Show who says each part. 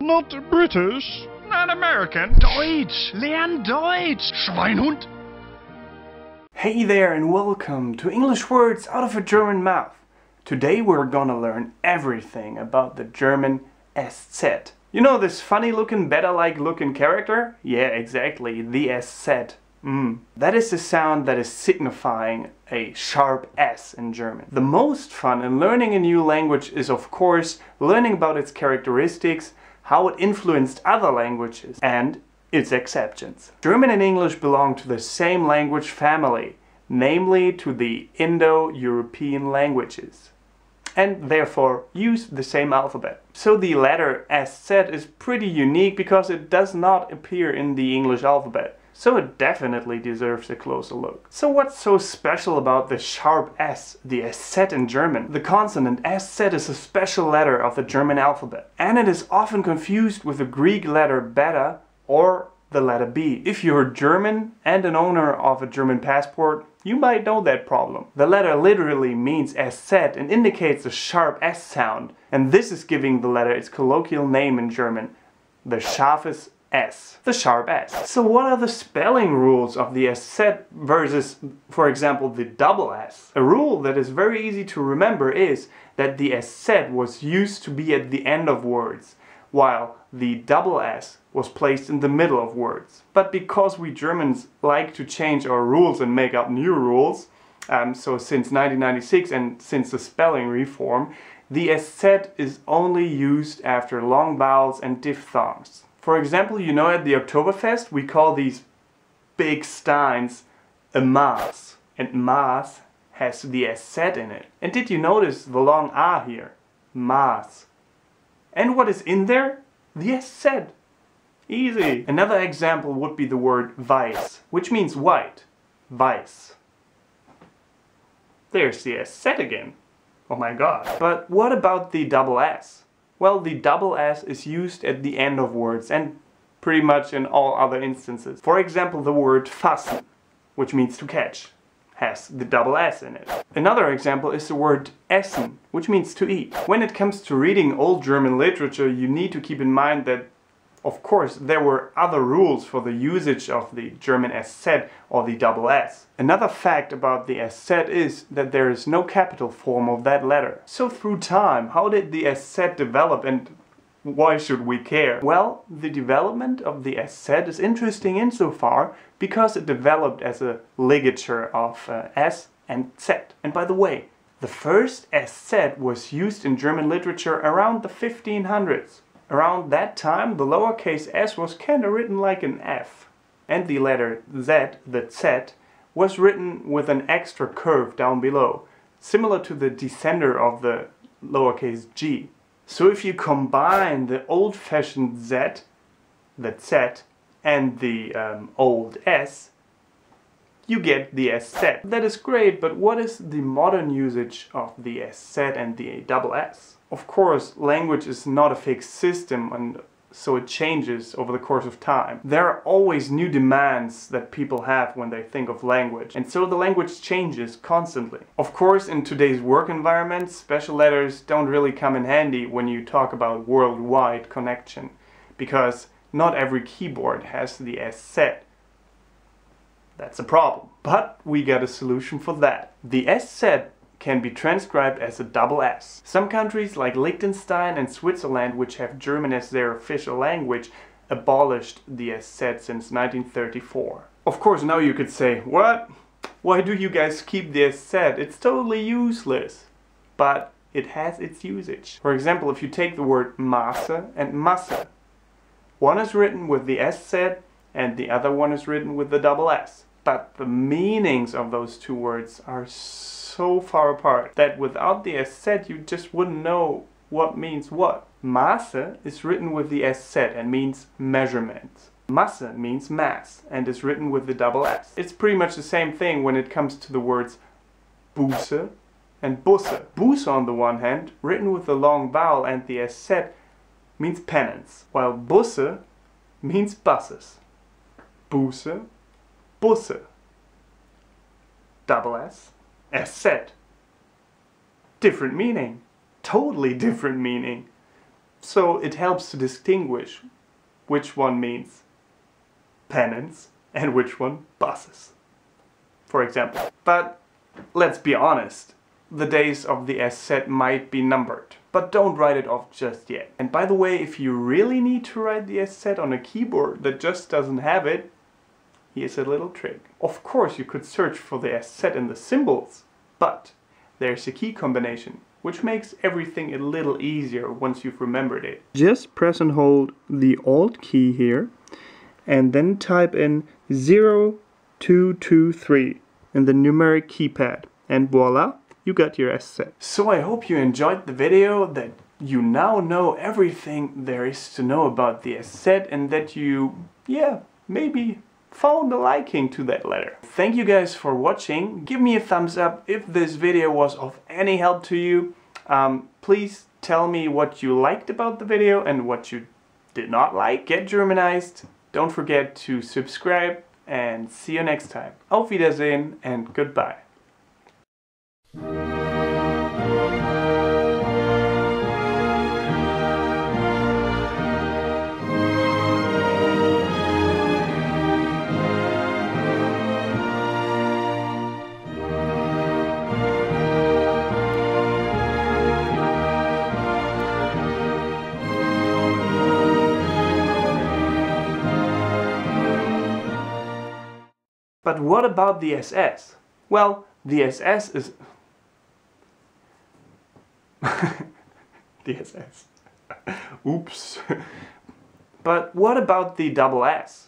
Speaker 1: Not British. Not American. Deutsch. Lern Deutsch. Schweinhund.
Speaker 2: Hey there and welcome to English Words Out of a German Mouth. Today we're gonna learn everything about the German Eszett. You know this funny looking, beta-like looking character? Yeah, exactly, the Eszett. That is the sound that is signifying a sharp S in German. The most fun in learning a new language is of course learning about its characteristics, how it influenced other languages, and its exceptions. German and English belong to the same language family, namely to the Indo-European languages, and therefore use the same alphabet. So the letter Eszett is pretty unique because it does not appear in the English alphabet. So it definitely deserves a closer look. So what's so special about the sharp S, the Eszett in German? The consonant Eszett is a special letter of the German alphabet, and it is often confused with the Greek letter beta or the letter B. If you're German and an owner of a German passport, you might know that problem. The letter literally means Eszett and indicates a sharp S sound, and this is giving the letter its colloquial name in German, the scharfes S, the sharp S. So what are the spelling rules of the Eszett versus, for example, the double S? A rule that is very easy to remember is that the Eszett was used to be at the end of words, while the double S was placed in the middle of words. But because we Germans like to change our rules and make up new rules, so since 1996 and since the spelling reform, the Eszett is only used after long vowels and diphthongs. For example, you know at the Oktoberfest we call these big steins a Maß, and Maß has the Eszett in it. And did you notice the long A here? Maß. And what is in there? The Eszett. Easy. Another example would be the word weiß, which means white. Weiß. There's the Eszett again. Oh my god. But what about the double S? Well, the double S is used at the end of words and pretty much in all other instances. For example, the word fassen, which means to catch, has the double S in it. Another example is the word essen, which means to eat. When it comes to reading old German literature, you need to keep in mind that, of course, there were other rules for the usage of the German Eszett or the double S. Another fact about the Eszett is that there is no capital form of that letter. So through time, how did the Eszett develop and why should we care? Well, the development of the Eszett is interesting insofar because it developed as a ligature of S and Z. And by the way, the first Eszett was used in German literature around the 1500s. Around that time, the lowercase s was kinda written like an F. And the letter Z, the Z, was written with an extra curve down below, similar to the descender of the lowercase g. So if you combine the old-fashioned Z, the Z, and the old S, you get the Eszett. That is great, but what is the modern usage of the Eszett and the double S? Of course, language is not a fixed system, and so it changes over the course of time. There are always new demands that people have when they think of language, and so the language changes constantly. Of course, in today's work environment, special letters don't really come in handy when you talk about worldwide connection, because not every keyboard has the Eszett. That's a problem. But we got a solution for that. The Eszett can be transcribed as a double S. Some countries like Liechtenstein and Switzerland, which have German as their official language, abolished the Eszett since 1934. Of course, now you could say, what? Why do you guys keep the Eszett? It's totally useless. But it has its usage. For example, if you take the word Maße and Masse, one is written with the Eszett and the other one is written with the double S. But the meanings of those two words are so far apart that without the Eszett you just wouldn't know what means what. Maße is written with the Eszett and means measurement. Masse means mass and is written with the double S. It's pretty much the same thing when it comes to the words Buße and Busse. Buße on the one hand, written with the long vowel and the Eszett, means penance, while Busse means buses. Buße, Busse. Double S, Eszett. Different meaning. Totally different meaning. so it helps to distinguish which one means penance and which one buses, for example. But let's be honest, the days of the Eszett might be numbered. But don't write it off just yet. And by the way, if you really need to write the Eszett on a keyboard that just doesn't have it, here's a little trick. Of course you could search for the Eszett in the symbols, but there's a key combination, which makes everything a little easier once you've remembered it. Just press and hold the Alt key here, and then type in 0223 in the numeric keypad, and voila, you got your Eszett. So I hope you enjoyed the video, that you now know everything there is to know about the Eszett, and that you, maybe found a liking to that letter. Thank you guys for watching. Give me a thumbs up if this video was of any help to you. Please tell me what you liked about the video and what you did not like. Get Germanized. Don't forget to subscribe, and see you next time. Auf Wiedersehen and goodbye. But what about the SS? Well, the SS is... the SS. Oops. But what about the double S?